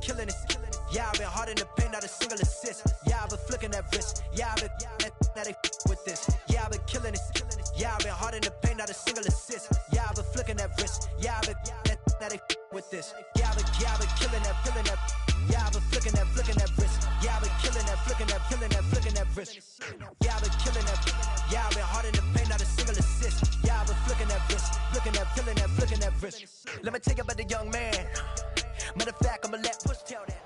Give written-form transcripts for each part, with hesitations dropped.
killing it. Yeah, I've been hard in the paint, not a single assist. Yeah, I've been flicking that wrist. Yeah, I've been now they with this. Yeah, I've been killing it. Yeah, I've been hard in the paint, not a single assist. Yeah, I've been flicking that wrist. Yeah, I've been now they with this. Yeah, I've been killing that. Yeah, I've been flicking that wrist. Yeah, I've been killing that, flicking that wrist. Yeah, I've been killing that. Yeah, I've been hard in the paint, not a single assist. Yeah, I've been flicking that wrist, flicking that wrist. Let me tell you about the young man. Matter of fact, I'ma let Push tell that.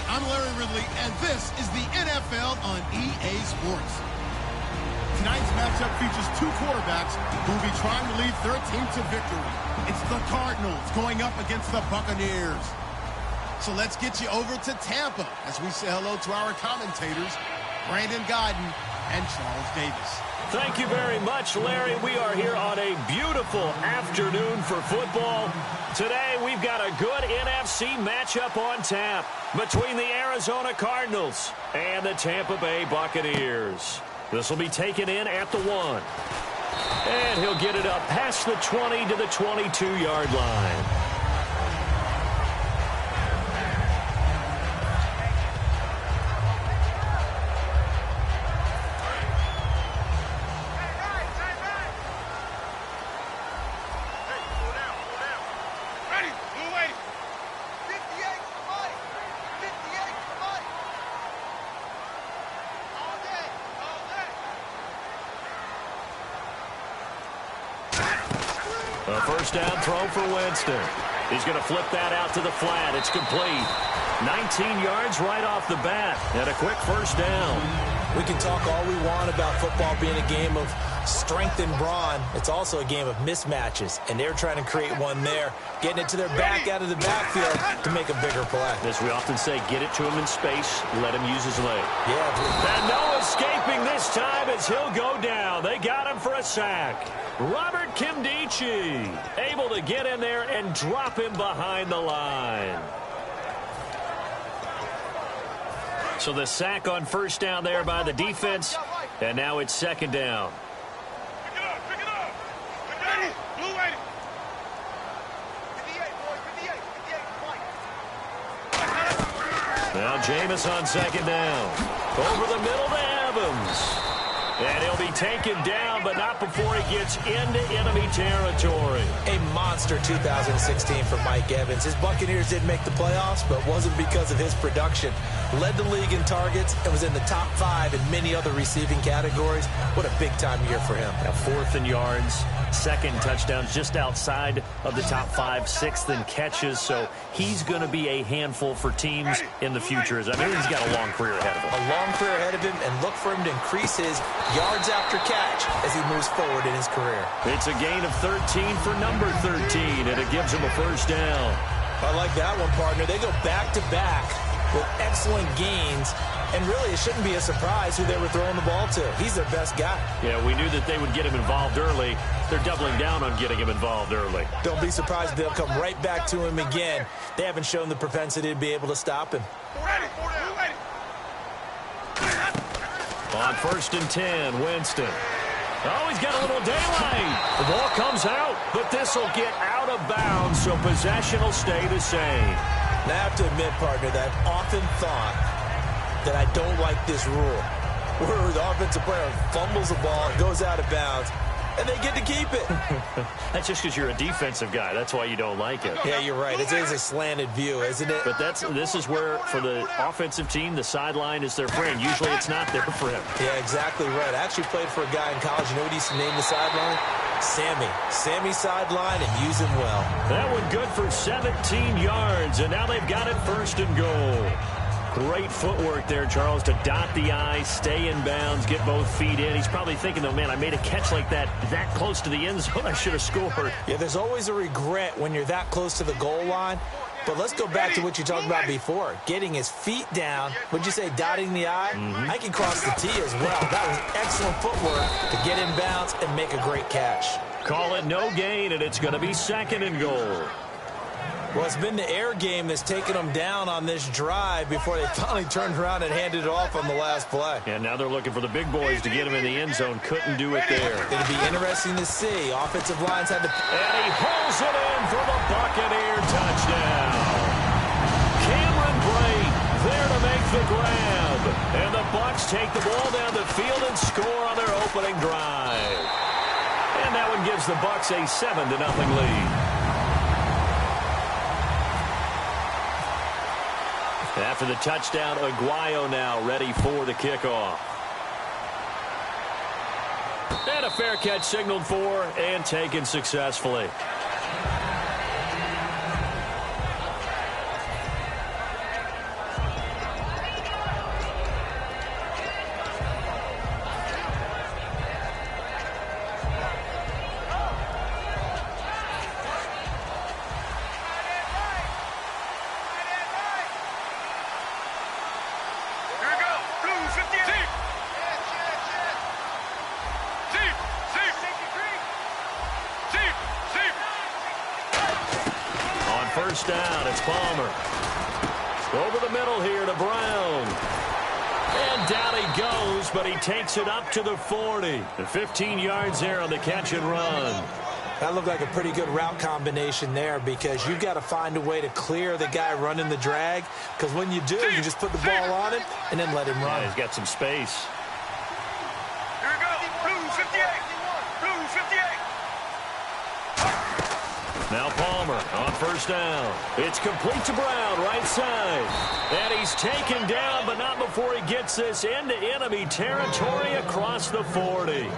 I'm Larry Ridley, and this is the NFL on EA Sports. Tonight's matchup features two quarterbacks who will be trying to lead their team to victory. It's the Cardinals going up against the Buccaneers. So let's get you over to Tampa as we say hello to our commentators, Brandon Godden and Charles Davis. Thank you very much, Larry. We are here on a beautiful afternoon for football. Today, we've got a good NFC matchup on tap between the Arizona Cardinals and the Tampa Bay Buccaneers. This will be taken in at the 1. And he'll get it up past the 20 to the 22-yard line. A first down throw for Winston. He's going to flip that out to the flat. It's complete. 19 yards right off the bat. And a quick first down. We can talk all we want about football being a game of strength and brawn. It's also a game of mismatches. And they're trying to create one there, getting it to their back out of the backfield to make a bigger play. As we often say, get it to him in space, let him use his leg. Yeah. And no escaping this time as he'll go down. They got him for a sack. Robert Kimdichie able to get in there and drop him behind the line. So the sack on first down there by the defense, and now it's second down. Pick it up. Blue 80. 58, boy, 58. Now Jameis on second down. Over the middle to Evans. And he'll be taken down, but not before he gets into enemy territory. A monster 2016 for Mike Evans. His Buccaneers didn't make the playoffs, but it wasn't because of his production. Led the league in targets and was in the top 5 in many other receiving categories. What a big-time year for him. Now, 4th in yards, 2nd touchdowns just outside of the top 5, 6th in catches. So he's going to be a handful for teams in the future. He's got a long career ahead of him. A long career ahead of him, and look for him to increase his yards after catch as he moves forward in his career. It's a gain of 13 for number 13, and it gives him a first down. I like that one, partner. They go back-to-back with excellent gains, and really it shouldn't be a surprise who they were throwing the ball to. He's their best guy. Yeah, we knew that they would get him involved early. They're doubling down on getting him involved early. Don't be surprised if they'll come right back to him again. They haven't shown the propensity to be able to stop him. On 1st and 10, Winston. Oh, he's got a little daylight. The ball comes out, but this will get out of bounds, so possession will stay the same. Now, I have to admit, partner, that I've often thought that I don't like this rule, where the offensive player fumbles the ball, goes out of bounds, and they get to keep it. That's just because you're a defensive guy. That's why you don't like it. Yeah, you're right. It is a slanted view, isn't it? But this is where, for the offensive team, the sideline is their friend. Usually it's not there for him. Yeah, exactly right. I actually played for a guy in college. You know what he used to name the sideline? Sammy. Sammy sideline, and use him well. That one good for 17 yards, and now they've got it 1st and goal. Great footwork there, Charles, to dot the I, stay in bounds, get both feet in. He's probably thinking, though, man, I made a catch like that close to the end zone. I should have scored. Yeah, there's always a regret when you're that close to the goal line. But let's go back to what you talked about before, getting his feet down. Would you say dotting the I? I can cross the T as well. That was excellent footwork to get in bounds and make a great catch. Call it no gain, and it's going to be second and goal. Well, it's been the air game that's taken them down on this drive before they finally turned around and handed it off on the last play. And now they're looking for the big boys to get him in the end zone. Couldn't do it there. It'll be interesting to see. Offensive lines had to... And he pulls it in for the Buccaneer touchdown. Cameron Brate there to make the grab. And the Bucs take the ball down the field and score on their opening drive. And that one gives the Bucs a 7-0 lead. After the touchdown, Aguayo now ready for the kickoff. And a fair catch signaled for and taken successfully. First down, it's Palmer. Over the middle here to Brown. And down he goes, but he takes it up to the 40. The 15 yards there on the catch and run. That looked like a pretty good route combination there because you've got to find a way to clear the guy running the drag. Because when you do, you just put the ball on him and then let him run. Yeah, he's got some space. Here we go. Blue 58. Blue 58. Now Palmer on first down. It's complete to Brown, right side. And he's taken down, but not before he gets this into enemy territory across the 40.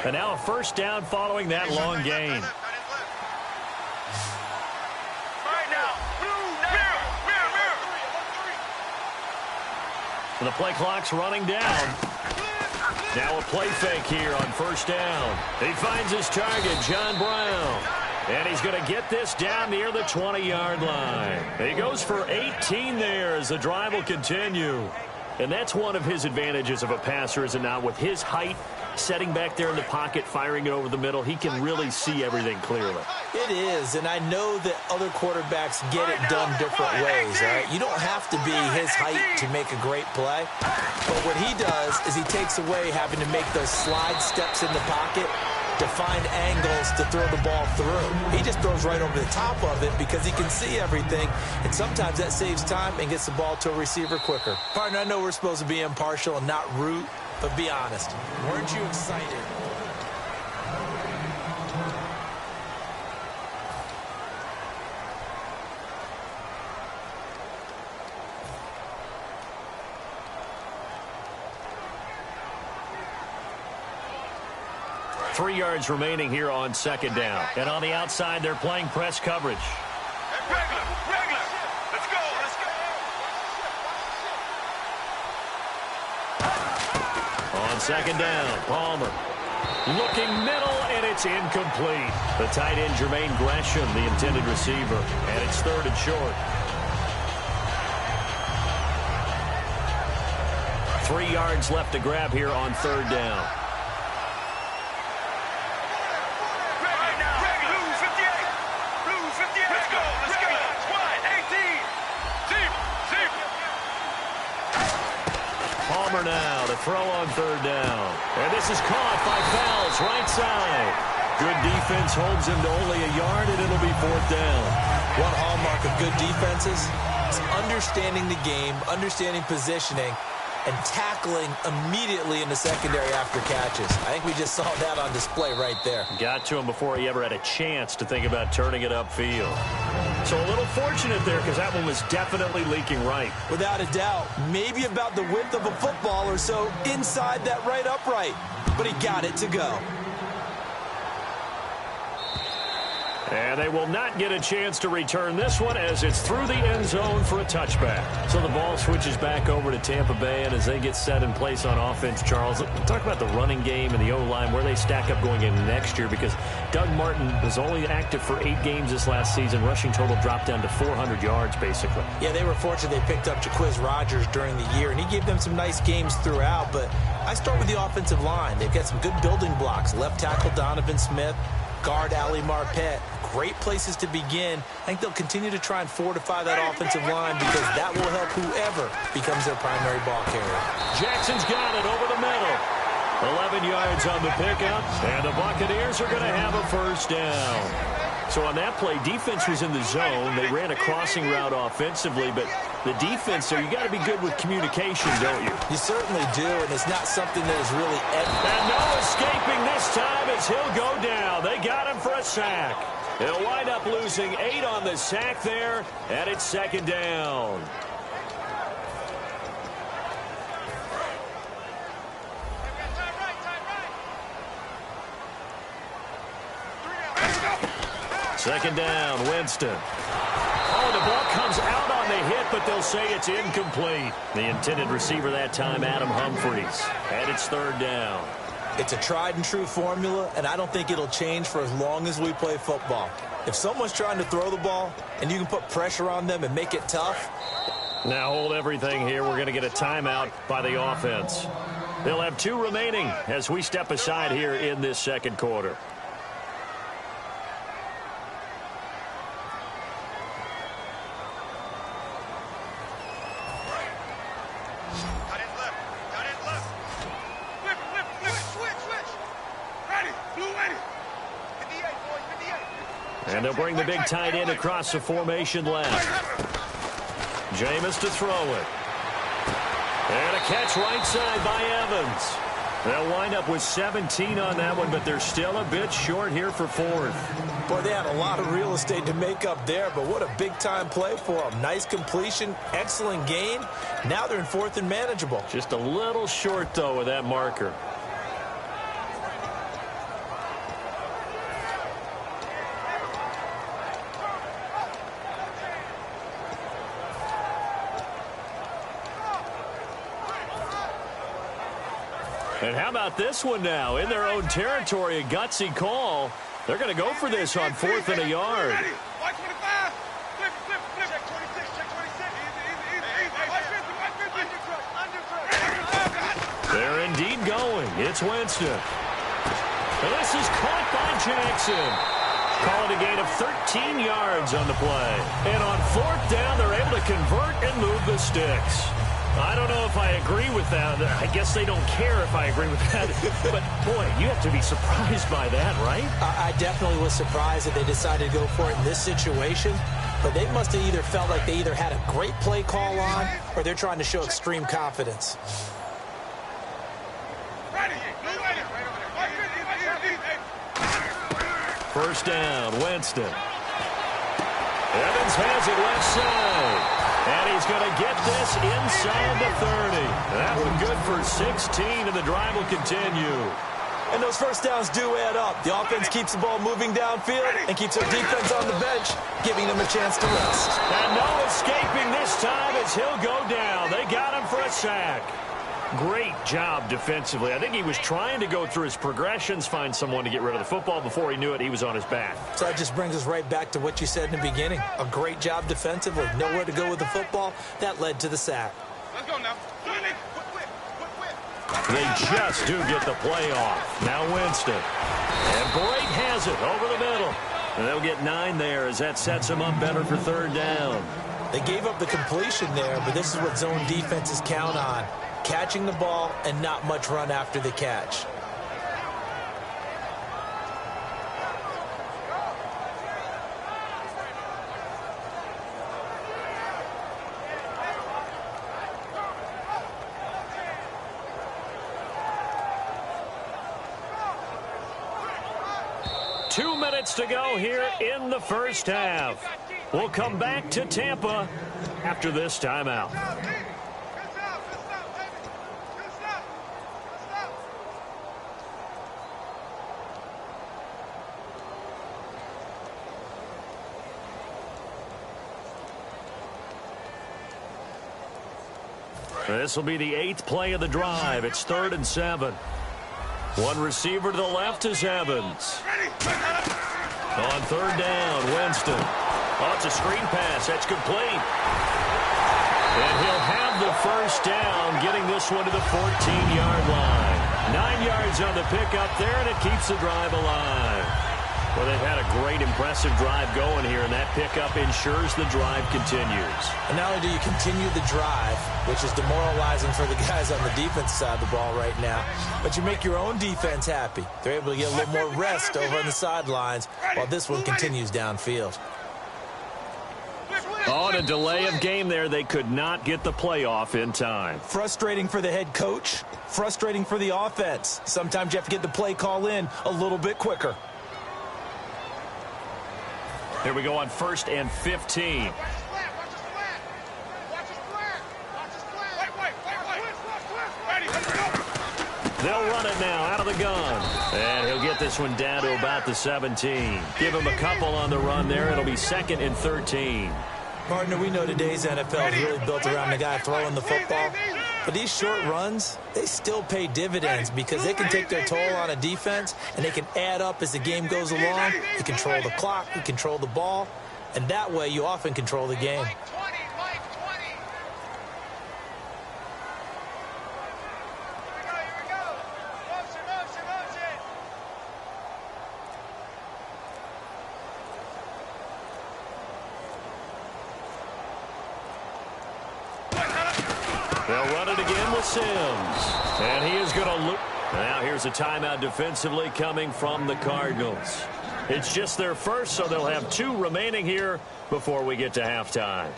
And now a first down following that long gain. The play clock's running down. Now a play fake here on first down. He finds his target, John Brown. And he's going to get this down near the 20-yard line. He goes for 18 there as the drive will continue. And that's one of his advantages of a passer, is it not? With his height, setting back there in the pocket, firing it over the middle, he can really see everything clearly. It is, and I know that other quarterbacks get it done different ways, right? You don't have to be his height to make a great play. But what he does is he takes away having to make those slide steps in the pocket to find angles to throw the ball through. He just throws right over the top of it because he can see everything, and sometimes that saves time and gets the ball to a receiver quicker. Partner, I know we're supposed to be impartial and not root, but be honest. Weren't you excited? Three yards remaining here on second down. And on the outside, they're playing press coverage. Regular. Let's go. On second down, Palmer. Looking middle, and it's incomplete. The tight end, Jermaine Gresham, the intended receiver. And it's third and short. 3 yards left to grab here on third down. Now to throw on third down. And this is caught by Fowles, right side. Good defense holds him to only a yard, and it'll be fourth down. One hallmark of good defenses is understanding the game, understanding positioning, and tackling immediately in the secondary after catches. I think we just saw that on display right there. Got to him before he ever had a chance to think about turning it upfield. So a little fortunate there because that one was definitely leaking right. Without a doubt. Maybe about the width of a football or so inside that right upright. But he got it to go. And they will not get a chance to return this one as it's through the end zone for a touchback. So the ball switches back over to Tampa Bay, and as they get set in place on offense, Charles, talk about the running game and the O-line, where they stack up going into next year, because Doug Martin was only active for 8 games this last season. Rushing total dropped down to 400 yards, basically. Yeah, they were fortunate they picked up Jaquiz Rodgers during the year, and he gave them some nice games throughout, but I start with the offensive line. They've got some good building blocks. Left tackle Donovan Smith, guard Ali Marpet. Great places to begin. I think they'll continue to try and fortify that offensive line because that will help whoever becomes their primary ball carrier. Jackson's got it over the middle. 11 yards on the pickup, and the Buccaneers are going to have a first down. So on that play, defense was in the zone. They ran a crossing route offensively, but the defense there, you got to be good with communication, don't you? You certainly do, and it's not something that is really evident. And no escaping this time as he'll go down. They got him for a sack. They'll wind up losing 8 on the sack there, and it's second down. Second down, Winston. Oh, the ball comes out on the hit, but they'll say it's incomplete. The intended receiver that time, Adam Humphries. And it's third down. It's a tried-and-true formula, and I don't think it'll change for as long as we play football. If someone's trying to throw the ball and you can put pressure on them and make it tough. Now hold everything here. We're going to get a timeout by the offense. They'll have 2 remaining as we step aside here in this second quarter. And they'll bring the big tight end across the formation left. Jameis to throw it. And a catch right side by Evans. They'll wind up with 17 on that one, but they're still a bit short here for 4th. Boy, they had a lot of real estate to make up there, but what a big-time play for them. Nice completion, excellent gain. Now they're in 4th and manageable. Just a little short, though, with that marker. And how about this one now? In their own territory, a gutsy call. They're going to go for this on 4th and a yard. They're indeed going. It's Winston. And this is caught by Jackson. Call it a gain of 13 yards on the play. And on 4th down, they're able to convert and move the sticks. I don't know if I agree with that. I guess they don't care if I agree with that. But, boy, you have to be surprised by that, right? I definitely was surprised that they decided to go for it in this situation. But they must have either felt like they either had a great play call on or they're trying to show extreme confidence. First down, Winston. Evans has it left side. And he's going to get this inside the 30. That one good for 16, and the drive will continue. And those first downs do add up. The offense keeps the ball moving downfield and keeps their defense on the bench, giving them a chance to rest. And no escaping this time as he'll go down. They got him for a sack. Great job defensively. I think he was trying to go through his progressions, find someone to get rid of the football. Before he knew it, he was on his back. So that just brings us right back to what you said in the beginning. A great job defensively. Nowhere to go with the football. That led to the sack. Let's go now. They just do get the play off. Now Winston. And Blake has it over the middle. And they'll get 9 there as that sets them up better for 3rd down. They gave up the completion there, but this is what zone defenses count on. Catching the ball and not much run after the catch. Two minutes to go here in the first half. We'll come back to Tampa after this timeout. This will be the 8th play of the drive. It's 3rd and 7. One receiver to the left is Evans. On 3rd down, Winston. Oh, it's a screen pass. That's complete. And he'll have the first down, getting this one to the 14-yard line. 9 yards on the pickup there, and it keeps the drive alive. Well, they've had a great, impressive drive going here, and that pickup ensures the drive continues. And not only do you continue the drive, which is demoralizing for the guys on the defense side of the ball right now, but you make your own defense happy. They're able to get a little more rest over on the sidelines while this one continues downfield. On a delay of game there, they could not get the playoff in time. Frustrating for the head coach, frustrating for the offense. Sometimes you have to get the play call in a little bit quicker. Here we go on 1st and 15. They'll run it now out of the gun. And he'll get this one down to about the 17. Give him a couple on the run there. It'll be 2nd and 13. Partner, we know today's NFL is really built around the guy throwing the football. But these short runs, they still pay dividends because they can take their toll on a defense, and they can add up as the game goes along. You control the clock, you control the ball, and that way you often control the game. They'll run it again with Sims. And he is going to look. Now here's a timeout defensively coming from the Cardinals. It's just their first, so they'll have 2 remaining here before we get to halftime.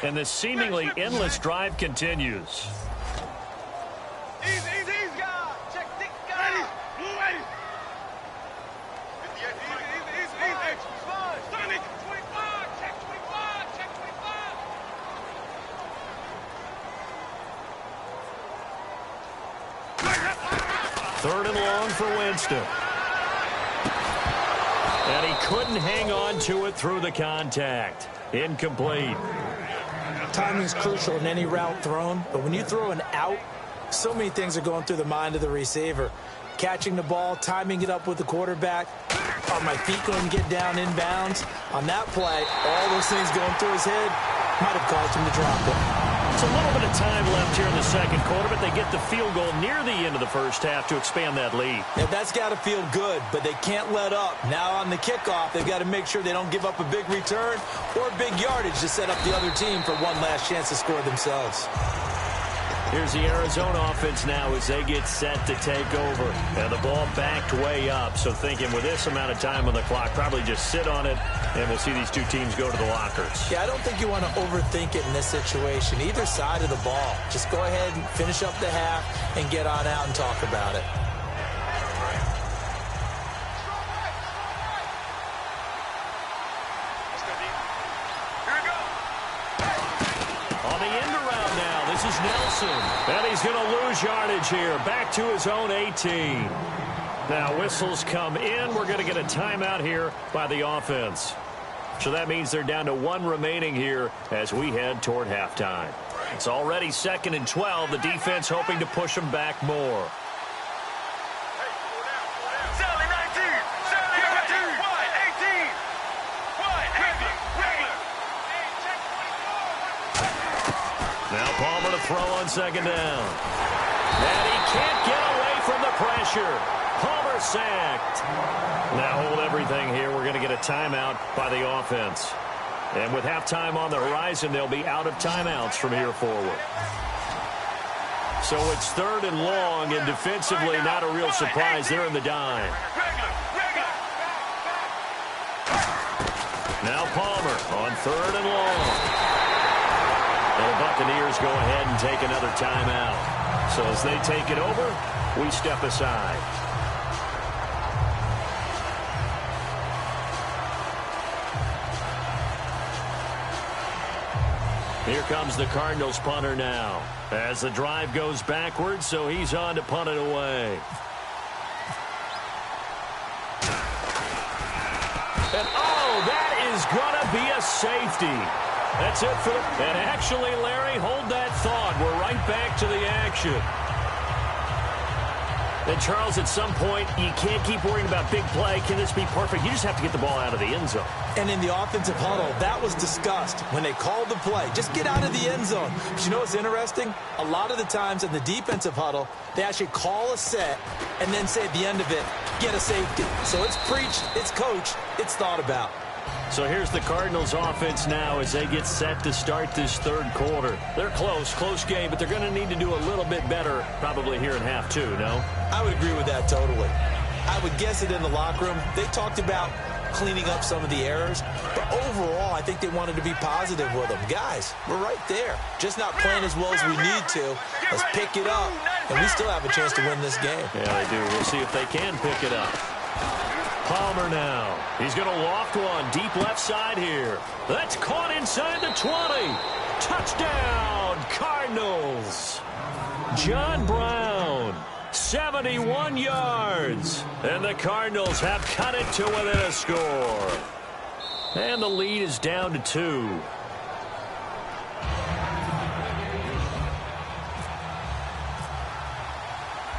And this seemingly endless drive continues. Third and long for Winston. And he couldn't hang on to it through the contact. Incomplete. Timing is crucial in any route thrown, but when you throw an out, so many things are going through the mind of the receiver. Catching the ball, timing it up with the quarterback. Are my feet going to get down inbounds? On that play, all those things going through his head might have caused him to drop it. It's a little bit of time left here in the second quarter, but they get the field goal near the end of the first half to expand that lead. Now, that's got to feel good, but they can't let up. Now on the kickoff, they've got to make sure they don't give up a big return or big yardage to set up the other team for one last chance to score themselves. Here's the Arizona offense now as they get set to take over. And the ball backed way up, so thinking with this amount of time on the clock, probably just sit on it, and we'll see these two teams go to the lockers. Yeah, I don't think you want to overthink it in this situation. Either side of the ball. Just go ahead and finish up the half and get on out and talk about it. This is Nelson, and he's going to lose yardage here, back to his own 18. Now whistles come in. We're going to get a timeout here by the offense. So that means they're down to 1 remaining here as we head toward halftime. It's already 2nd and 12. The defense hoping to push them back more. Now Palmer to throw on 2nd down. And he can't get away from the pressure. Palmer sacked. Now hold everything here. We're going to get a timeout by the offense. And with halftime on the horizon, they'll be out of timeouts from here forward. So it's 3rd and long, and defensively not a real surprise. They're in the dime. Now Palmer on 3rd and long. Well, the Buccaneers go ahead and take another timeout. So as they take it over, we step aside. Here comes the Cardinals punter now. As the drive goes backwards, so he's on to punt it away. And oh, that is going to be a safety. That's it for the... And actually, Larry, hold that thought. We're right back to the action. And, Charles, at some point, you can't keep worrying about big play. Can this be perfect? You just have to get the ball out of the end zone. And in the offensive huddle, that was discussed when they called the play. Just get out of the end zone. But you know what's interesting? A lot of the times in the defensive huddle, they actually call a set and then say at the end of it, get a safety. So it's preached, it's coached, it's thought about. So here's the Cardinals offense now as they get set to start this third quarter. They're close game, but they're going to need to do a little bit better probably here in half two, no? I would agree with that totally. I would guess it in the locker room. They talked about cleaning up some of the errors, but overall I think they wanted to be positive with them. Guys, we're right there. Just not playing as well as we need to. Let's pick it up, and we still have a chance to win this game. Yeah, they do. We'll see if they can pick it up. Palmer now. He's going to loft one deep left side here. That's caught inside the 20. Touchdown, Cardinals. John Brown, 71 yards. And the Cardinals have cut it to within a score. And the lead is down to 2.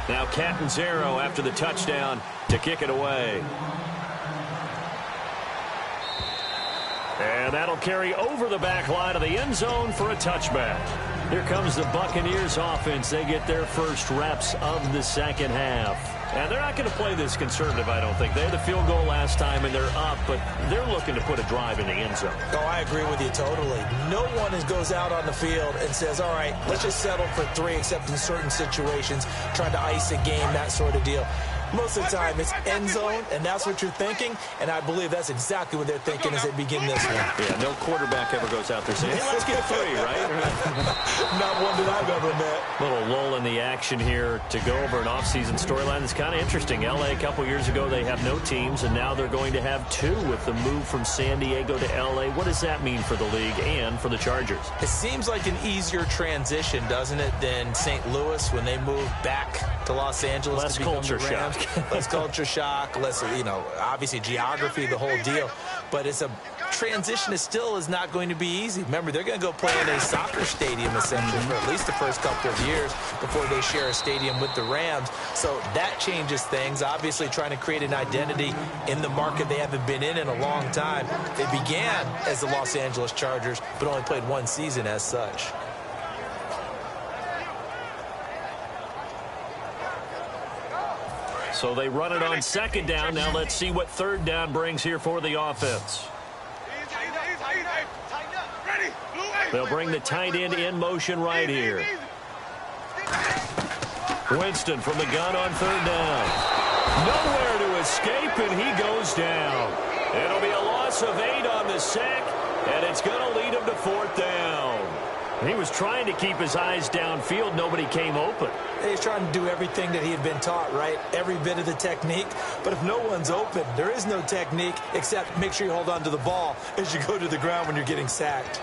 Now Catanzaro after the touchdown to kick it away. And that'll carry over the back line of the end zone for a touchback. Here comes the Buccaneers offense. They get their first reps of the second half. And they're not going to play this conservative, I don't think. They had the field goal last time, and they're up, but they're looking to put a drive in the end zone. Oh, I agree with you totally. No one goes out on the field and says, all right, let's just settle for 3, except in certain situations, trying to ice a game, that sort of deal. Most of the time, it's end zone, and that's what you're thinking, and I believe that's exactly what they're thinking as they begin this one. Yeah, no quarterback ever goes out there saying, hey, let's get 3, right? Not one that I've ever met. Little lull in the action here to go over an offseason storyline that's kind of interesting. L.A. a couple years ago, they have no teams, and now they're going to have 2 with the move from San Diego to L.A. What does that mean for the league and for the Chargers? It seems like an easier transition, doesn't it, than St. Louis when they moved back to Los Angeles. Less to become culture the Rams. shock. Less culture shock, less, obviously geography, the whole deal. But it's a transition that still is not going to be easy. Remember, they're going to go play in a soccer stadium, essentially, for at least the first couple of years before they share a stadium with the Rams. So that changes things. Obviously, trying to create an identity in the market they haven't been in a long time. They began as the Los Angeles Chargers, but only played 1 season as such. So they run it on second down. Now let's see what third down brings here for the offense. They'll bring the tight end in motion right here. Winston from the gun on third down. Nowhere to escape, and he goes down. It'll be a loss of 8 on the sack, and it's going to lead him to 4th down. He was trying to keep his eyes downfield. Nobody came open. He's trying to do everything that he had been taught, right? Every bit of the technique. But if no one's open, there is no technique except make sure you hold on to the ball as you go to the ground when you're getting sacked.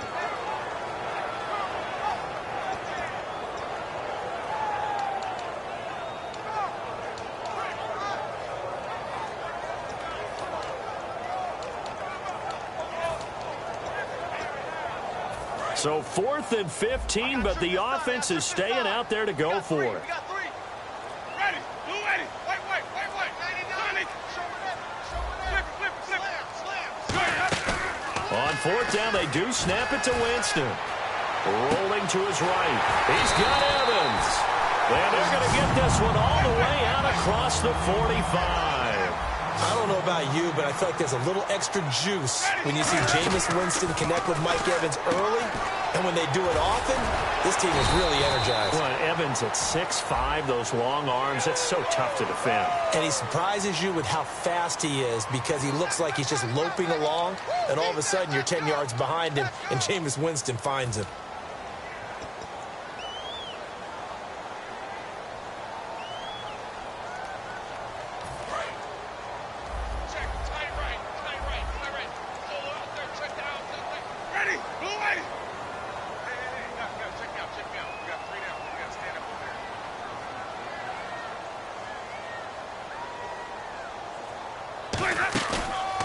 So 4th and 15, but the offense is staying out there to go for it. On 4th down, they do snap it to Winston. Rolling to his right. He's got Evans. And they're going to get this one all the way out across the 45. I don't know about you, but I feel like there's a little extra juice when you see Jameis Winston connect with Mike Evans early, and when they do it often, this team is really energized. Well, Evans at 6'5", those long arms, that's so tough to defend. And he surprises you with how fast he is because he looks like he's just loping along, and all of a sudden you're 10 yards behind him, and Jameis Winston finds him.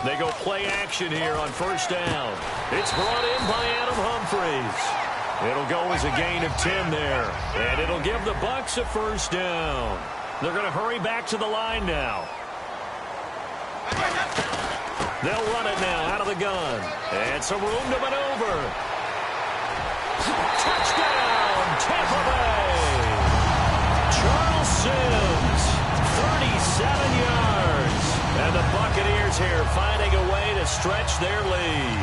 They go play action here on first down. It's brought in by Adam Humphries. It'll go as a gain of 10 there. And it'll give the Bucs a first down. They're going to hurry back to the line now. They'll run it now out of the gun. And some room to maneuver. Touchdown, Tampa Bay. Charles Sims, 37 yards. And the Buccaneers here finding a way to stretch their lead.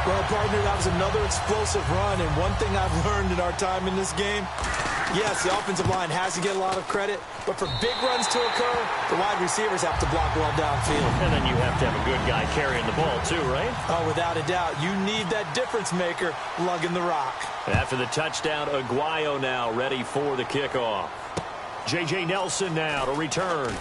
Well, partner, that was another explosive run, and one thing I've learned in our time in this game, yes, the offensive line has to get a lot of credit, but for big runs to occur, the wide receivers have to block well downfield. And then you have to have a good guy carrying the ball too, right? Oh, without a doubt. You need that difference maker lugging the rock. After the touchdown, Aguayo now ready for the kickoff. J.J. Nelson now to return.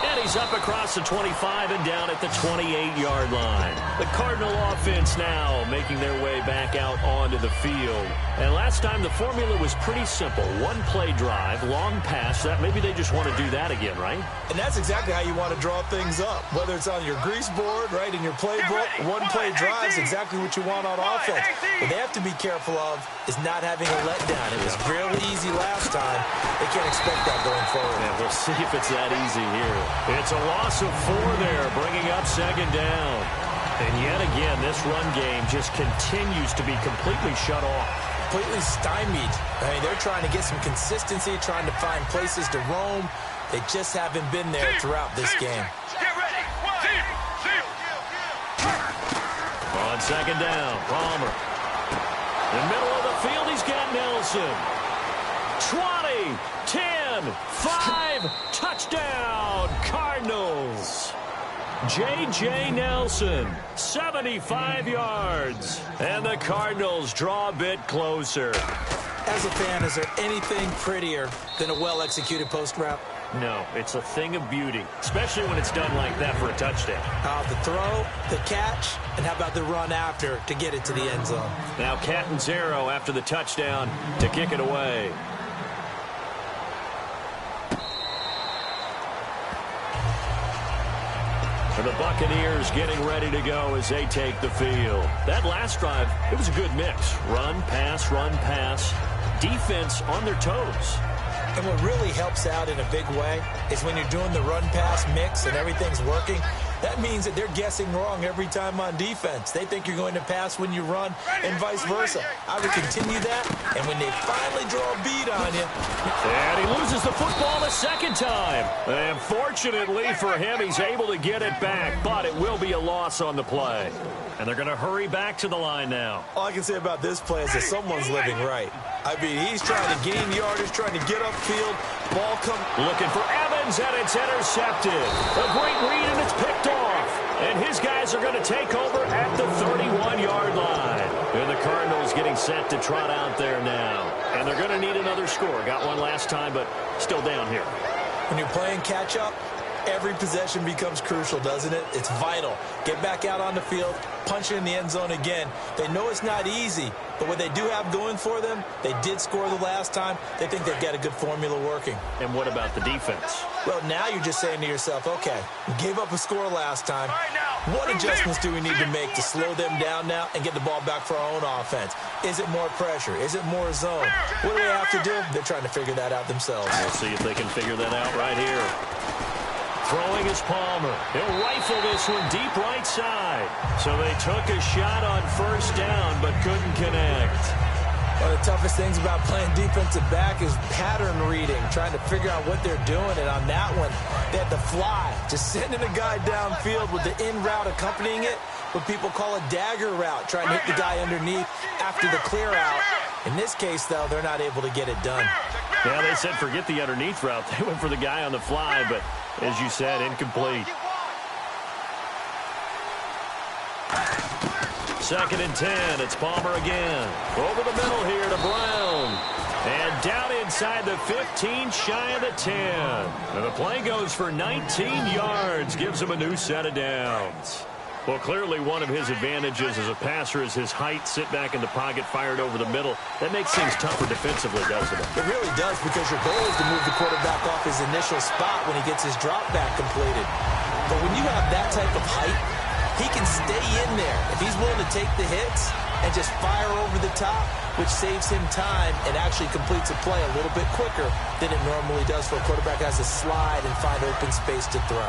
And he's up across the 25 and down at the 28-yard line. The Cardinal offense now making their way back out onto the field. And last time the formula was pretty simple. One play drive, long pass. That maybe they just want to do that again, right? And that's exactly how you want to draw things up. Whether it's on your grease board, right, in your playbook, one play drive is exactly what you want on offense. What they have to be careful of is not having a letdown. It was fairly easy last time. They can't expect that going forward. Yeah, we'll see if it's that easy here. It's a loss of 4 there, bringing up second down. And yet again, this run game just continues to be completely shut off. Completely stymied. I mean, they're trying to get some consistency, trying to find places to roam. They just haven't been there throughout this game. Get ready. On second down, Palmer. In the middle of the field, he's got Nelson. 20, 10, 5, touchdown, Cardinals. J.J. Nelson, 75 yards. And the Cardinals draw a bit closer. As a fan, is there anything prettier than a well-executed post route? No, it's a thing of beauty, especially when it's done like that for a touchdown. The throw, the catch, and how about the run after to get it to the end zone? Now Catanzaro after the touchdown to kick it away. And the Buccaneers getting ready to go as they take the field. That last drive, it was a good mix. Run, pass, defense on their toes. And what really helps out in a big way is when you're doing the run-pass mix and everything's working, that means that they're guessing wrong every time on defense. They think you're going to pass when you run and vice versa. I would continue that, and when they finally draw a bead on you... And he loses the football a second time. And fortunately for him, he's able to get it back, but it will be a loss on the play. And they're going to hurry back to the line now. All I can say about this play is that someone's living right. I mean, he's trying to gain yardage, trying to get upfield. Ball comes... Looking for Evans, and it's intercepted. A great read, and it's picked off. And his guys are going to take over at the 31-yard line. And the Cardinals getting set to trot out there now. And they're going to need another score. Got one last time, but still down here. When you're playing catch-up, every possession becomes crucial, doesn't it? It's vital. Get back out on the field, punch it in the end zone again. They know it's not easy, but what they do have going for them, they did score the last time. They think they've got a good formula working. And what about the defense? Well, now you're just saying to yourself, okay, we gave up a score last time. What adjustments do we need to make to slow them down now and get the ball back for our own offense? Is it more pressure? Is it more zone? What do they have to do? They're trying to figure that out themselves. We'll see if they can figure that out right here. Throwing is Palmer. He'll rifle this one deep right side. So they took a shot on first down but couldn't connect. One of the toughest things about playing defensive back is pattern reading, trying to figure out what they're doing. And on that one, they had to fly, just sending a guy downfield with the in route accompanying it, what people call a dagger route, trying to hit the guy underneath after the clear out. In this case, though, they're not able to get it done. Yeah, they said forget the underneath route. They went for the guy on the fly, but as you said, incomplete. 2nd and 10. It's Palmer again. Over the middle here to Brown. And down inside the 15, shy of the 10. And the play goes for 19 yards. Gives him a new set of downs. Well, clearly one of his advantages as a passer is his height. Sit back in the pocket, fired over the middle. That makes things tougher defensively, doesn't it? It really does, because your goal is to move the quarterback off his initial spot when he gets his drop back completed. But when you have that type of height, he can stay in there. If he's willing to take the hits and just fire over the top, which saves him time and actually completes a play a little bit quicker than it normally does for a quarterback who has to slide and find open space to throw.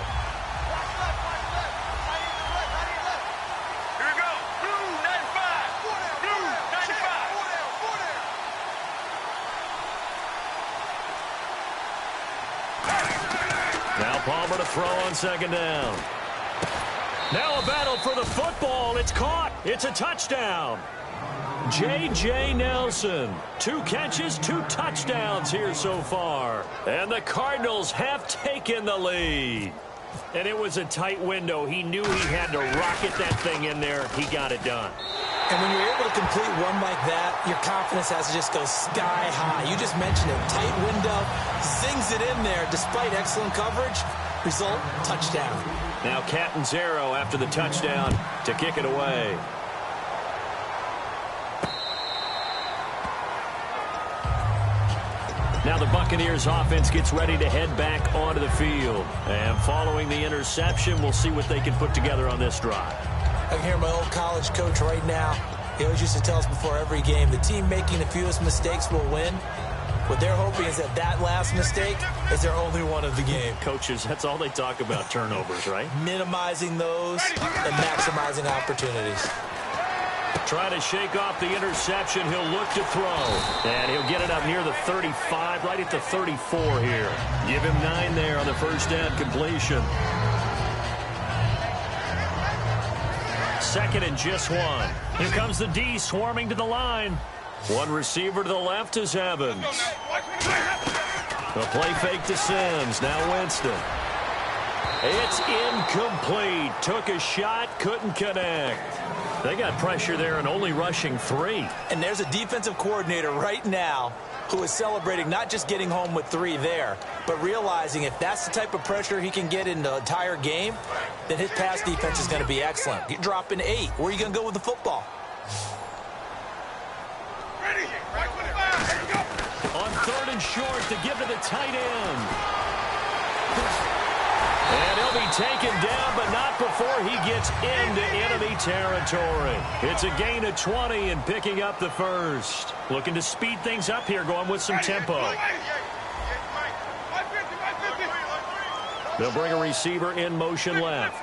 Here we go. Blue 95. Blue 95. Now Palmer to throw on second down. Now a battle for the football. It's caught. It's a touchdown. J.J. Nelson, 2 catches, 2 touchdowns here so far. And the Cardinals have taken the lead. And it was a tight window. He knew he had to rocket that thing in there. He got it done. And when you're able to complete one like that, your confidence has to just go sky high. You just mentioned it. Tight window, zings it in there despite excellent coverage. Result, touchdown. Now Catanzaro after the touchdown to kick it away. Now the Buccaneers offense gets ready to head back onto the field. And following the interception, we'll see what they can put together on this drive. I can hear my old college coach right now. He always used to tell us before every game, the team making the fewest mistakes will win. What they're hoping is that last mistake is their only one of the game. Coaches, that's all they talk about, turnovers, right? Minimizing those and maximizing opportunities. Trying to shake off the interception. He'll look to throw. And he'll get it up near the 35, right at the 34 here. Give him 9 there on the first down completion. Second and just 1. Here comes the D swarming to the line. One receiver to the left is Evans. A play fake to Sims. Now Winston. It's incomplete. Took a shot, couldn't connect. They got pressure there and only rushing 3. And there's a defensive coordinator right now who is celebrating not just getting home with 3 there, but realizing if that's the type of pressure he can get in the entire game, then his pass defense is going to be excellent. You're dropping 8. Where are you going to go with the football? Ready. On 3rd and short to give to the tight end. And he'll be taken down, but not before he gets into enemy territory. It's a gain of 20 and picking up the first. Looking to speed things up here, going with some tempo. They'll bring a receiver in motion left.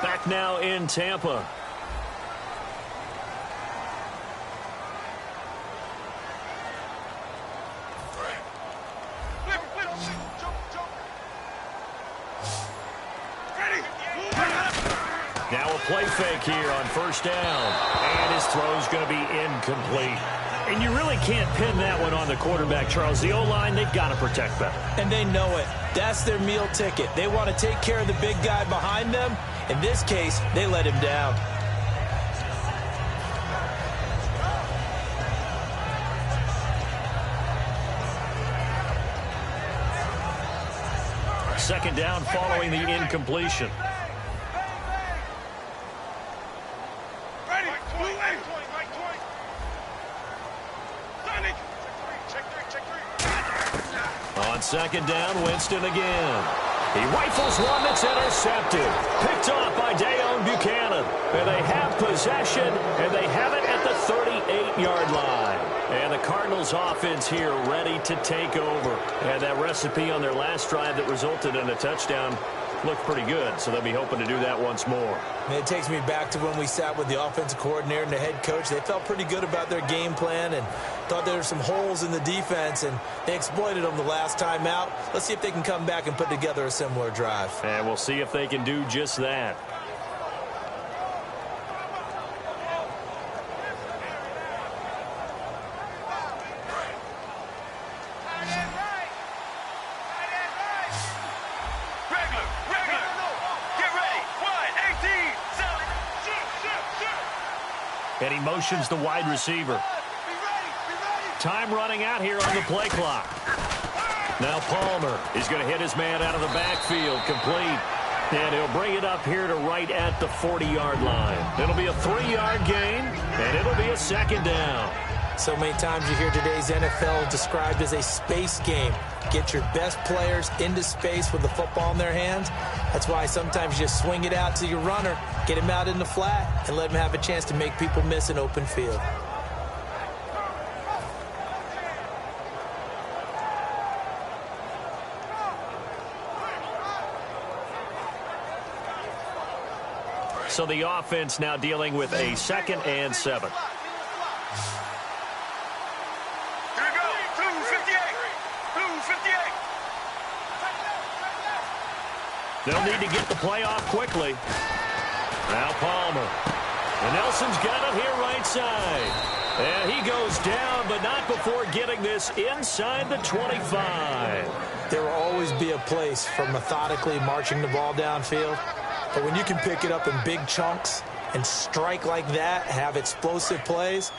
Back now in Tampa. Now a play fake here on first down. And his throw's going to be incomplete. And you really can't pin that one on the quarterback, Charles. The O-line, they've got to protect better. And they know it. That's their meal ticket. They want to take care of the big guy behind them. In this case, they let him down. Second down following the incompletion. On second down, Winston again. He rifles one that's intercepted. Picked off by Dayon Buchanan. And they have possession, and they have it at the 38-yard line. And the Cardinals offense here ready to take over. And that recipe on their last drive that resulted in a touchdown looked pretty good, so they'll be hoping to do that once more. And it takes me back to when we sat with the offensive coordinator and the head coach. They felt pretty good about their game plan and thought there were some holes in the defense, and they exploited them the last time out. Let's see if they can come back and put together a similar drive. And we'll see if they can do just that. And he motions the wide receiver. Time running out here on the play clock. Now Palmer is going to hit his man out of the backfield, complete. And he'll bring it up here to right at the 40-yard line. It'll be a 3-yard gain, and it'll be a second down. So many times you hear today's NFL described as a space game. Get your best players into space with the football in their hands. That's why sometimes you just swing it out to your runner, get him out in the flat, and let him have a chance to make people miss an open field. So the offense now dealing with a 2nd and 7. Here we go. 258. 258. They'll need to get the play off quickly. Now Palmer. And Nelson's got it here right side. And he goes down, but not before getting this inside the 25. There will always be a place for methodically marching the ball downfield. But when you can pick it up in big chunks and strike like that, have explosive plays,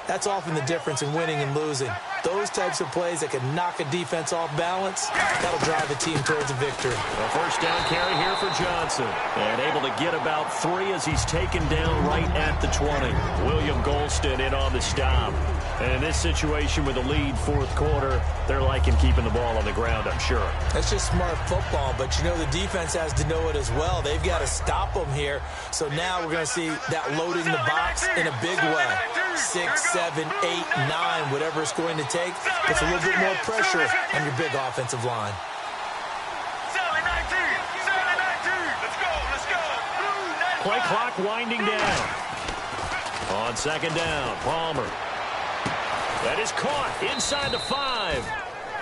that's often the difference in winning and losing. Those types of plays that can knock a defense off balance, that'll drive a team towards a victory. A first down carry here for Johnson. And able to get about 3 as he's taken down right at the 20. William Golston in on the stop. And in this situation with a lead 4th quarter, they're liking keeping the ball on the ground, I'm sure. That's just smart football, but you know the defense has to know it as well. They've got to stop them here. So now we're going to see that loading the box in a big way. 6, 7, 8, 9, whatever it's going to take, puts a little bit more pressure on your big offensive line. 7-19. 7-19. Let's go. Let's go. Play clock winding down. On 2nd down, Palmer. That is caught inside the 5.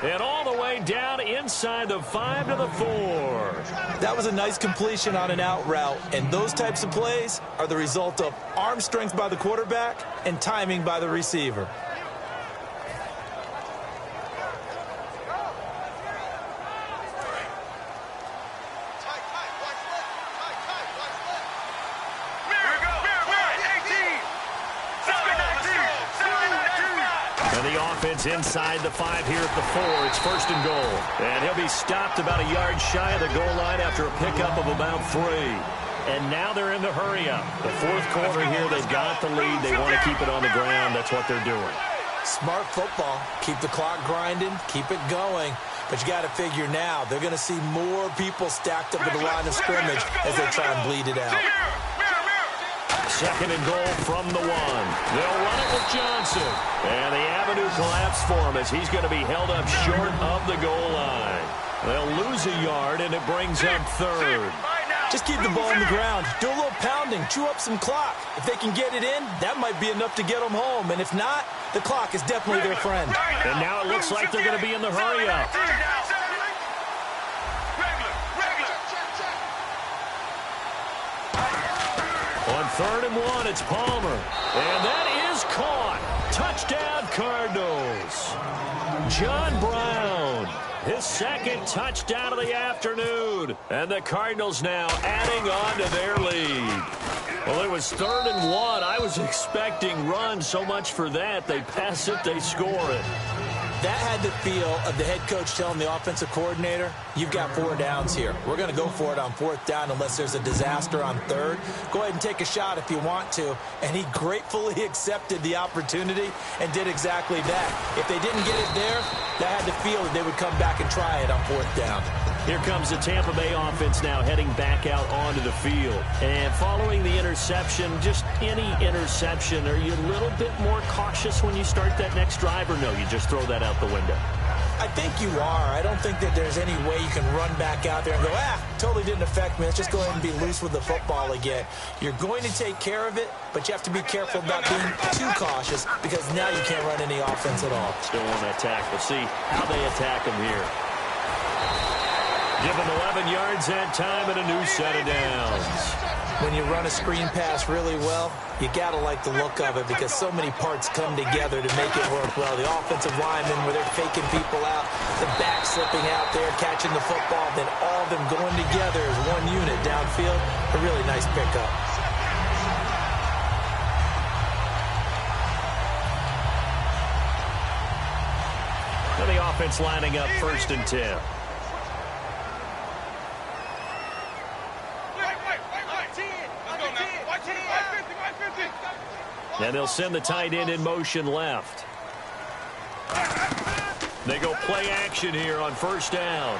And all the way down inside the 5 to the 4. That was a nice completion on an out route. And those types of plays are the result of arm strength by the quarterback and timing by the receiver. Inside the 5 here at the 4. It's 1st and goal. And he'll be stopped about a yard shy of the goal line after a pickup of about 3. And now they're in the hurry-up. The 4th quarter here, they've got the lead. They want to keep it on the ground. That's what they're doing. Smart football. Keep the clock grinding. Keep it going. But you got to figure now, they're going to see more people stacked up at the line of scrimmage as they try and bleed it out. 2nd and goal from the 1. They'll run it with Johnson. And the avenue collapsed for him as he's going to be held up short of the goal line. They'll lose a yard, and it brings up 3rd. Just keep the ball on the ground. Do a little pounding. Chew up some clock. If they can get it in, that might be enough to get them home. And if not, the clock is definitely their friend. And now it looks like they're going to be in the hurry-up. On 3rd and 1, it's Palmer. And that is caught. Touchdown, Cardinals. John Brown, his 2nd touchdown of the afternoon. And the Cardinals now adding on to their lead. Well, it was 3rd and 1. I was expecting run, so much for that. They pass it, they score it. That had the feel of the head coach telling the offensive coordinator, you've got 4 downs here. We're going to go for it on 4th down unless there's a disaster on 3rd. Go ahead and take a shot if you want to. And he gratefully accepted the opportunity and did exactly that. If they didn't get it there, that had the feel that they would come back and try it on 4th down. Here comes the Tampa Bay offense now heading back out onto the field. And following the interception, just any interception, are you a little bit more cautious when you start that next drive, or no, you just throw that out the window? I think you are. I don't think that there's any way you can run back out there and go, totally didn't affect me. Let's just go ahead and be loose with the football again. You're going to take care of it, but you have to be careful about being too cautious because now you can't run any offense at all. Still want to attack. We'll see how they attack him here. Give him 11 yards that time and a new set of downs. When you run a screen pass really well, you got to like the look of it because so many parts come together to make it work well. The offensive linemen where they're faking people out, the back slipping out there, catching the football, then all of them going together as one unit downfield. A really nice pickup. Now the offense lining up 1st and 10. And they'll send the tight end in motion left. They go play action here on first down.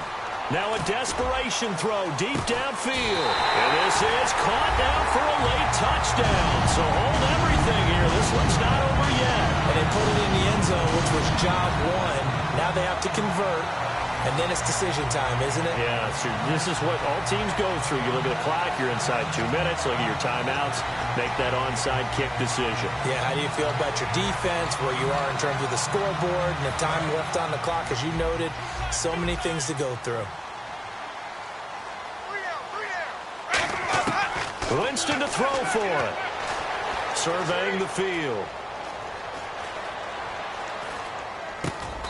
Now a desperation throw deep downfield. And this is caught down for a late touchdown. So hold everything here. This one's not over yet. And they put it in the end zone, which was job one. Now they have to convert. And then it's decision time, isn't it? Yeah, so this is what all teams go through. You look at the clock, you're inside 2 minutes, look at your timeouts, make that onside kick decision. Yeah, how do you feel about your defense, where you are in terms of the scoreboard and the time left on the clock, as you noted? So many things to go through. Winston to throw for it. Surveying the field.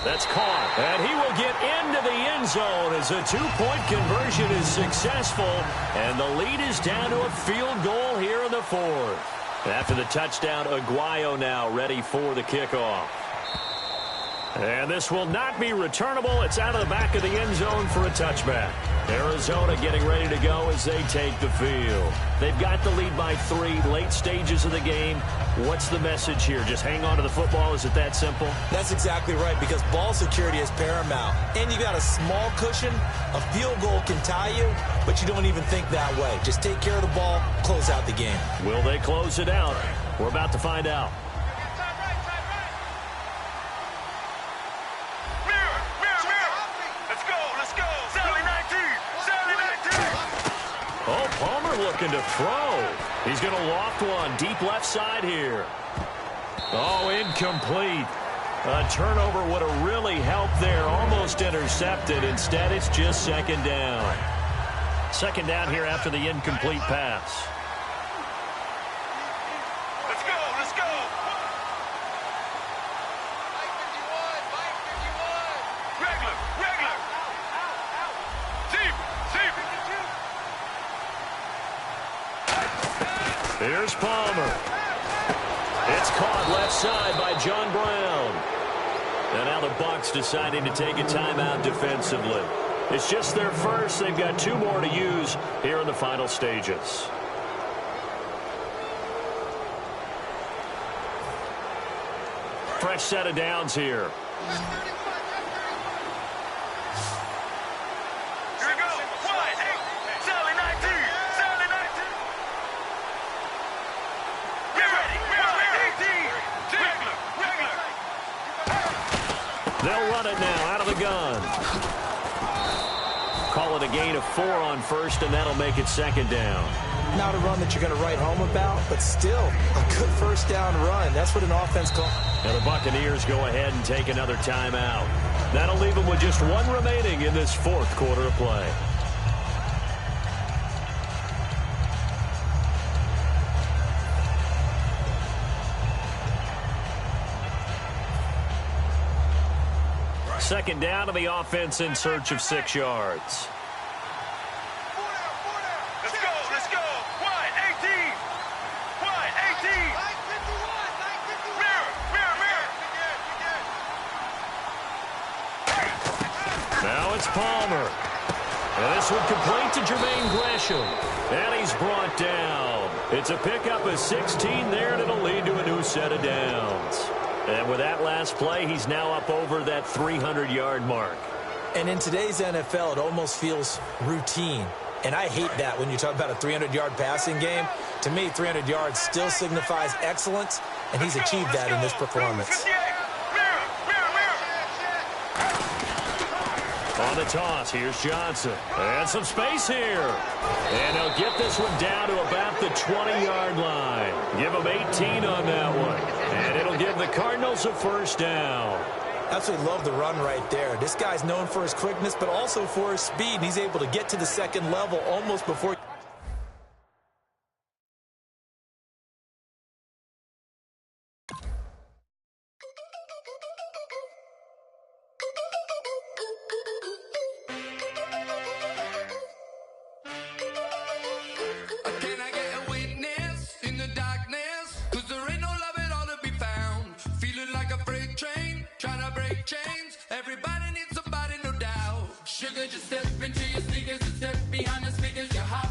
That's caught, and he will get into the end zone as a two-point conversion is successful, and the lead is down to a field goal here in the fourth. After the touchdown, Aguayo now ready for the kickoff. And this will not be returnable. It's out of the back of the end zone for a touchback. Arizona getting ready to go as they take the field. They've got the lead by 3, late stages of the game. What's the message here? Just hang on to the football? Is it that simple? That's exactly right, because ball security is paramount. And you got a small cushion. A field goal can tie you, but you don't even think that way. Just take care of the ball, close out the game. Will they close it out? We're about to find out. Oh, Palmer looking to throw. He's going to loft one deep left side here. Oh, incomplete. A turnover would have really helped there. Almost intercepted. Instead, it's just second down. Second down here after the incomplete pass. Let's go, let's go. Regular. Deep. Here's Palmer. It's caught left side by John Brown. And now the Bucs deciding to take a timeout defensively. It's just their first. They've got 2 more to use here in the final stages. Fresh set of downs here. They'll run it now out of the gun. Call it a gain of 4 on first, and that'll make it second down. Not a run that you're going to write home about, but still a good first down run. That's what an offense calls. Now the Buccaneers go ahead and take another timeout. That'll leave them with just 1 remaining in this fourth quarter of play. Second down to the offense in search of 6 yards. Let's go. Wide, 18. Mirror. Now it's Palmer. And this one complete to Jermaine Gresham. And he's brought down. It's a pickup of 16 there, and it'll lead to a new set of downs. And with that last play, he's now up over that 300-yard mark. And in today's NFL, it almost feels routine. And I hate that when you talk about a 300-yard passing game. To me, 300 yards still signifies excellence, and he's achieved that in this performance. On the toss, here's Johnson. And some space here. And he'll get this one down to about the 20-yard line. Give him 18 on that one. And it'll give the Cardinals a first down. Absolutely love the run right there. This guy's known for his quickness, but also for his speed. And he's able to get to the second level almost before... Sugar, just step into your sneakers and step behind the speakers. You're hot.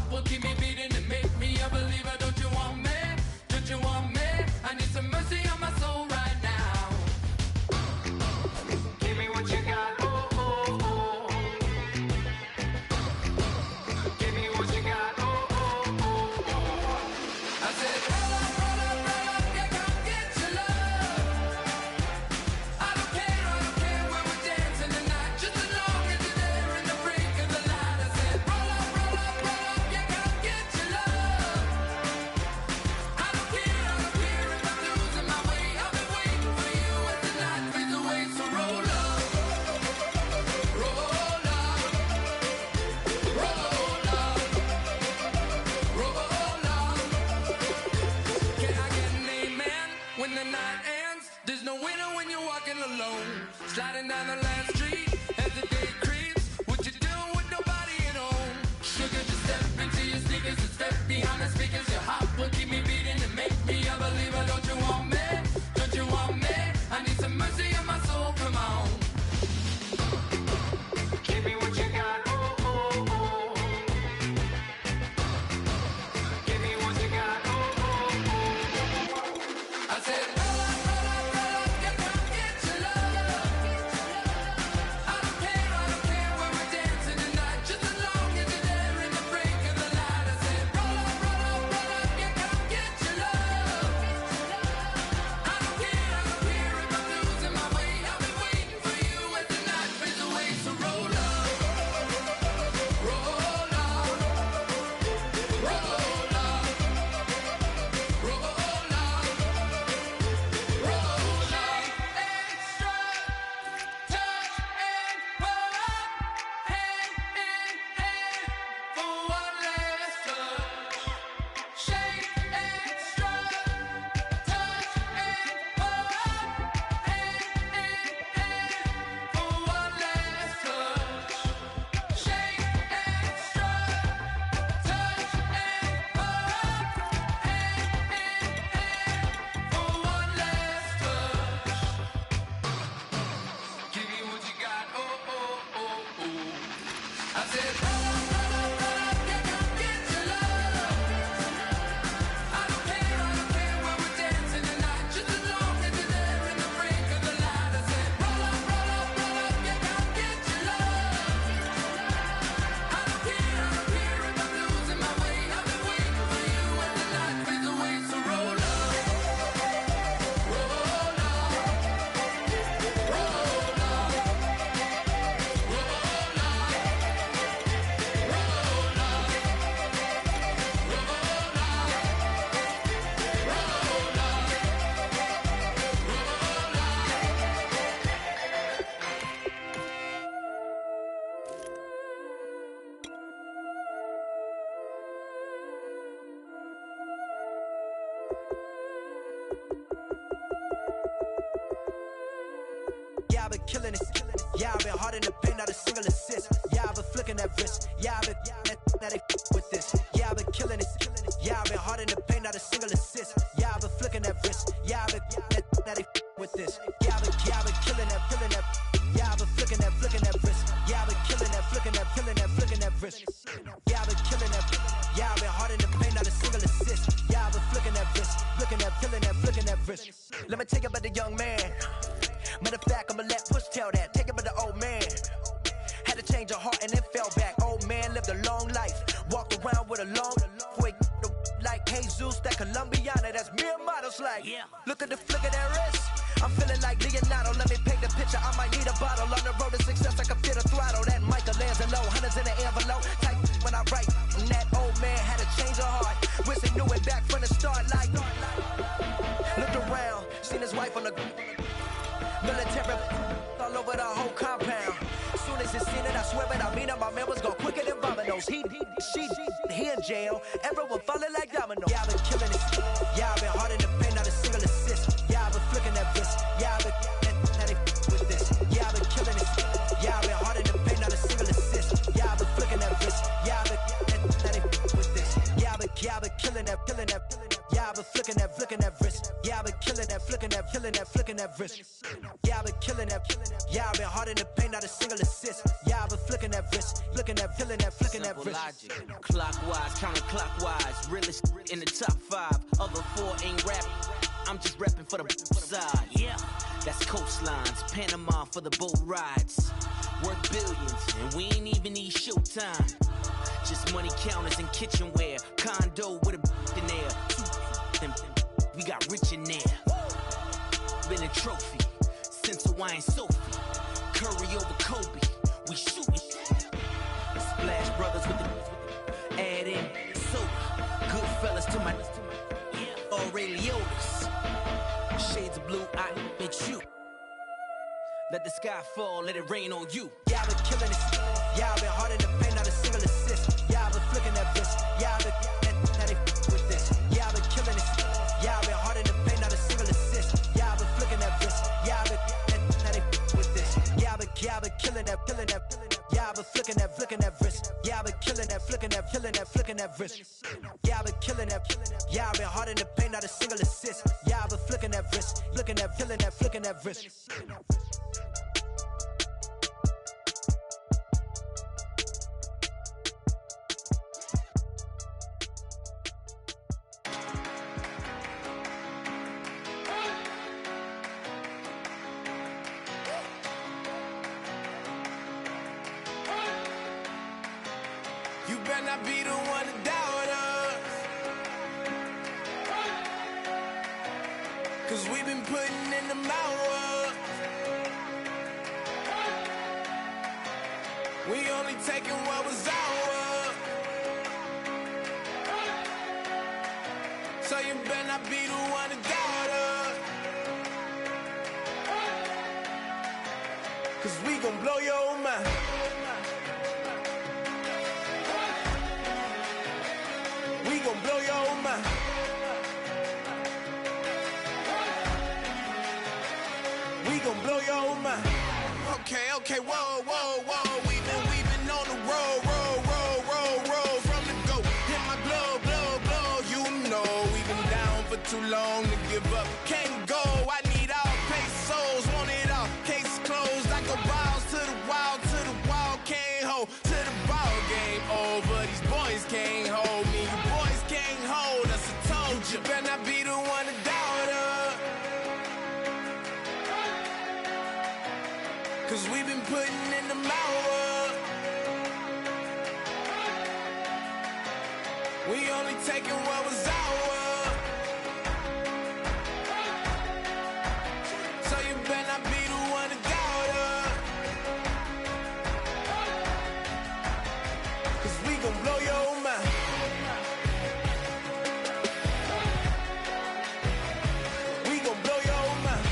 Yeah, I've been killing it. Yeah, I've been hard in the paint, not a single assist. Yeah, I've been flicking that wrist. Yeah, I've been that they with this. Yeah, I've been killing it. Yeah, I've been hard in the paint, not a single assist. Yeah, I've been flicking that wrist. Yeah, I've been that they with this. Yeah, I've been killing that. Yeah, I've been flicking that wrist. Yeah, I've been killing that, flicking that wrist. Yeah, I've been killing that. Yeah, I've been hard in the paint, not a single assist. Yeah, I've been flicking that wrist, flicking that wrist. Let me tell you about the young man. Matter of fact, I'ma let Push tell that. Take it by the old man. Had to change her heart and then fell back. Old man lived a long life. Walked around with a long way like Jesus, that Colombiana, that's mere models like. Yeah. Look at the flick of that wrist. I'm feeling like Leonardo. Let me paint the picture. I might need a bottle. On the road to success, I can fit a throttle. That Michelangelo, hundreds in the envelope. Type when I write. And that old man had to change her heart. Wish he knew it back from the start. Like, looked around, seen his wife on the military all over the whole compound. As soon as he seen it, I swear it, I mean it, my man was go quicker than dominoes. He in jail, everyone falling like dominoes. Yeah, I've been killing it. Yeah, I've been hard in the paint, not a single assist. Yeah, I've been flicking that wrist. Yeah, I've been that they with this. Yeah, I've been killing it. Yeah, I've been hard in the paint, not a single assist. Yeah, I've been flicking that wrist. Yeah, I've been that they with this. Yeah, I've been killing that. Yeah, I've been flicking that wrist. Yeah, I've been killing that, flicking that wrist. Yeah, I've been killing that. Yeah, I've been hard in the paint, not a single assist. Yeah, I've been flicking that wrist, flicking that wrist. Logic. Clockwise, counterclockwise, realest in the top 5. Other 4 ain't rapping. I'm just repping for the side. Yeah, that's coastlines, Panama for the boat rides. Worth billions, and we ain't even need showtime. Just money counters and kitchenware. Condo with a in there. We got rich in there. Been a trophy since Hawaiian Sophie. Curry over Kobe. We shootin'. Splash Brothers with the add in soda. Good fellas to my Aureliotis. Shades of blue, I make you. Let the sky fall, let it rain on you. Yeah, I've been killing it. Yeah, I've been hard in the paint, not a single assist. Yeah, I've been flicking that wrist. Yeah, I've been that they with this. Yeah, I've been killing it. Yeah, I've been hard in the paint, not a single assist. Yeah, I've been flicking that wrist. Yeah, I've been that they with this. Yeah, I've been killing that. Yeah, I've been flicking that wrist. Yeah, I've been killing that, flicking that wrist. Yeah, I've been killing that. Yeah, I've been hard in the paint, not a single assist. Yeah, I've been flicking that wrist, flicking that wrist. You better not be the one to doubt us, 'cause we've been putting in the hours. We only taking what was ours. So you better not be the one to doubt us, 'cause we gon' blow your mind. We gon' blow your mind. We gon' blow your mind. Okay, whoa. We've been on the road from the go. Hit my glow. You know we've been down for too long to give up. Can't go. I need all pesos, want it all. Case closed. I go balls to the wall, can't hold to the ball game over. These boys can't hold me. You boys can't hold us. I told you. Better not be the one to doubt us, 'cause we've been putting in the hours. We only taking what was ours. So you better not be the one to doubt us, 'cause we gon' blow your mind. We gon' blow your mind.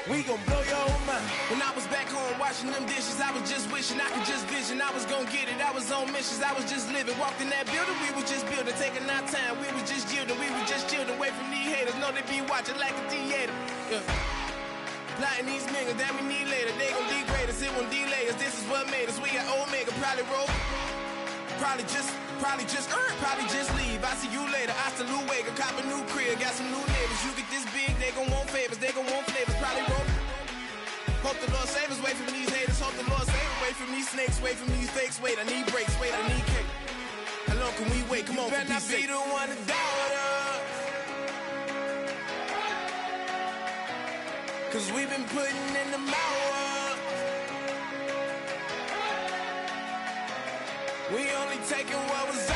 We gon' blow your mind. When I was back home watching washing them dishes. I was just wishing I could just vision. I was gonna get it. I was on missions. I was just living. Walked in that building. We was just building. Taking our time. We was just yielding. We was just chilling. Away from these haters. Know they be watching like a theater. Yeah. Plotting these niggas that we need later. They gon' degrade us. It won't delay us. This is what made us. We got Omega. Probably roll. Probably just leave. I see you later. I salute Wega. Cop a new crib. Got some new neighbors. You get this big. They gon' want favors. They gon' want flavors. Probably roll. Hope the Lord save us, wait from these haters. Hope the Lord save us, wait from these snakes. Wait from these fakes, wait, I need breaks. Wait, I need cake. How long can we wait? Come on, better not be the one to doubt us. Cause we've been putting in the mouth. We only taking what was